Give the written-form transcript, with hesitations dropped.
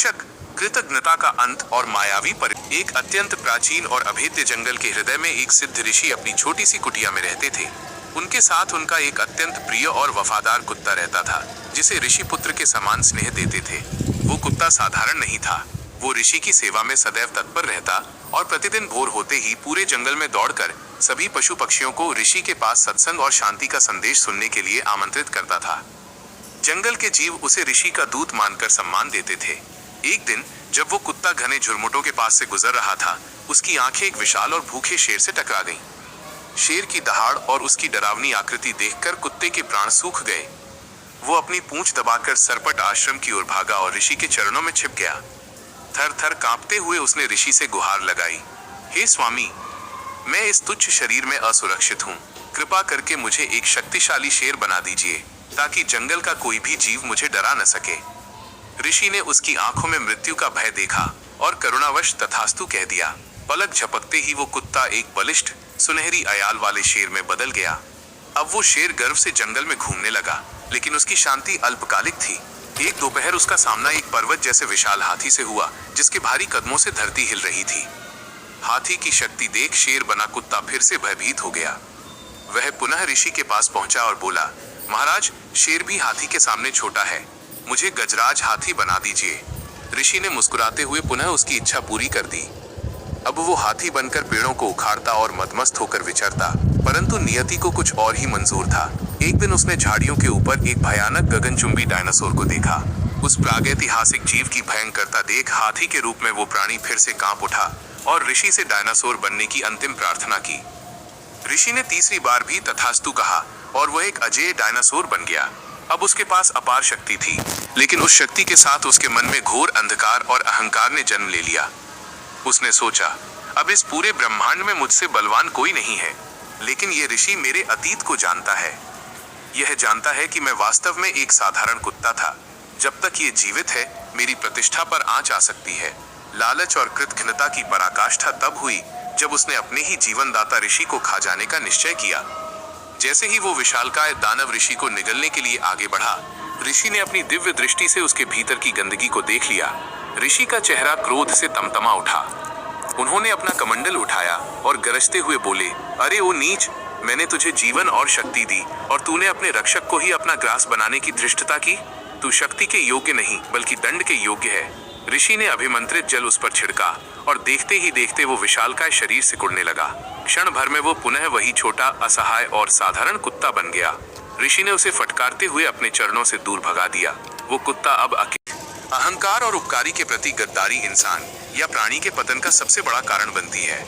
बेशक कृतज्ञता का अंत और मायावी पर एक अत्यंत प्राचीन और अभेद्य जंगल के हृदय में एक सिद्ध ऋषि अपनी छोटी सी कुटिया में रहते थे। उनके साथ उनका एक अत्यंत प्रिय और वफादार कुत्ता रहता था, जिसे ऋषि पुत्र के समान स्नेह देते थे। वो कुत्ता साधारण नहीं था। वो ऋषि की सेवा में सदैव तत्पर रहता और प्रतिदिन भोर होते ही पूरे जंगल में दौड़कर सभी पशु पक्षियों को ऋषि के पास सत्संग और शांति का संदेश सुनने के लिए आमंत्रित करता था। जंगल के जीव उसे ऋषि का दूत मानकर सम्मान देते थे। एक दिन जब वो कुत्ता घने झुरमुटों के पास से गुजर रहा था, उसकी आंखें एक विशाल और भूखे शेर से टकरा गईं। शेर की दहाड़ और उसकी डरावनी आकृति देखकर कुत्ते के प्राण सूख गए। वो अपनी पूंछ दबाकर सरपट आश्रम की ओर भागा और ऋषि के चरणों में छिप गया। थर थर कांपते हुए उसने ऋषि से गुहार लगाई, हे स्वामी, मैं इस तुच्छ शरीर में असुरक्षित हूँ। कृपा करके मुझे एक शक्तिशाली शेर बना दीजिए, ताकि जंगल का कोई भी जीव मुझे डरा न सके। ऋषि ने उसकी आंखों में मृत्यु का भय देखा और करुणावश तथास्तु कह दिया। पलक झपकते ही वो कुत्ता एक बलिष्ठ सुनहरी अयाल वाले शेर में बदल गया। अब वो शेर गर्व से जंगल में घूमने लगा, लेकिन उसकी शांति अल्पकालिक थी। एक दोपहर उसका सामना एक पर्वत जैसे विशाल हाथी से हुआ, जिसके भारी कदमों से धरती हिल रही थी। हाथी की शक्ति देख शेर बना कुत्ता फिर से भयभीत हो गया। वह पुनः ऋषि के पास पहुंचा और बोला, महाराज, शेर भी हाथी के सामने छोटा है, मुझे गजराज हाथी बना दीजिए। ऋषि ने मुस्कुराते हुए पुनः उसकी इच्छा पूरी कर दी। अब वो हाथी बनकर पेड़ों को उखाड़ता और मदमस्त होकर विचरता, परंतु नियति को कुछ और ही मंजूर था। एक दिन उसने झाड़ियों के ऊपर एक भयानक गगनचुंबी डायनासोर को देखा। उस प्रागैतिहासिक जीव की भयंकरता देख हाथी के रूप में वो प्राणी फिर से कांप उठा और ऋषि से डायनासोर बनने की अंतिम प्रार्थना की। ऋषि ने तीसरी बार भी तथास्तु कहा और वह एक अजेय डायनासोर बन गया। अब उसके पास अपार शक्ति थी, लेकिन उस शक्ति के साथ उसके मन में घोर अंधकार और अहंकार ने जन्म ले लिया। उसने सोचा, अब इस पूरे ब्रह्मांड में मुझसे बलवान कोई नहीं है, लेकिन ये ऋषि मेरे अतीत को जानता है। यह जानता है कि मैं वास्तव में एक साधारण कुत्ता था। जब तक ये जीवित है, मेरी प्रतिष्ठा पर आंच आ सकती है। लालच और कृतघ्नता की पराकाष्ठा तब हुई जब उसने अपने ही जीवनदाता ऋषि को खा जाने का निश्चय किया। जैसे ही वो विशालकाय दानव ऋषि को निगलने के लिए आगे बढ़ा, ऋषि ने अपनी दिव्य दृष्टि से उसके भीतर की गंदगी को देख लिया। ऋषि का चेहरा क्रोध से तमतमा उठा। उन्होंने अपना कमंडल उठाया और गरजते हुए बोले, अरे ओ नीच, मैंने तुझे जीवन और शक्ति दी और तूने अपने रक्षक को ही अपना ग्रास बनाने की धृष्टता की। तू शक्ति के योग्य नहीं, बल्कि दंड के योग्य है। ऋषि ने अभिमंत्रित जल उस पर छिड़का और देखते ही देखते वो विशालकाय शरीर सिकुड़ने लगा। क्षण भर में वो पुनः वही छोटा, असहाय और साधारण कुत्ता बन गया। ऋषि ने उसे फटकारते हुए अपने चरणों से दूर भगा दिया। वो कुत्ता अब अहंकार और उपकारी के प्रति गद्दारी इंसान या प्राणी के पतन का सबसे बड़ा कारण बनती है।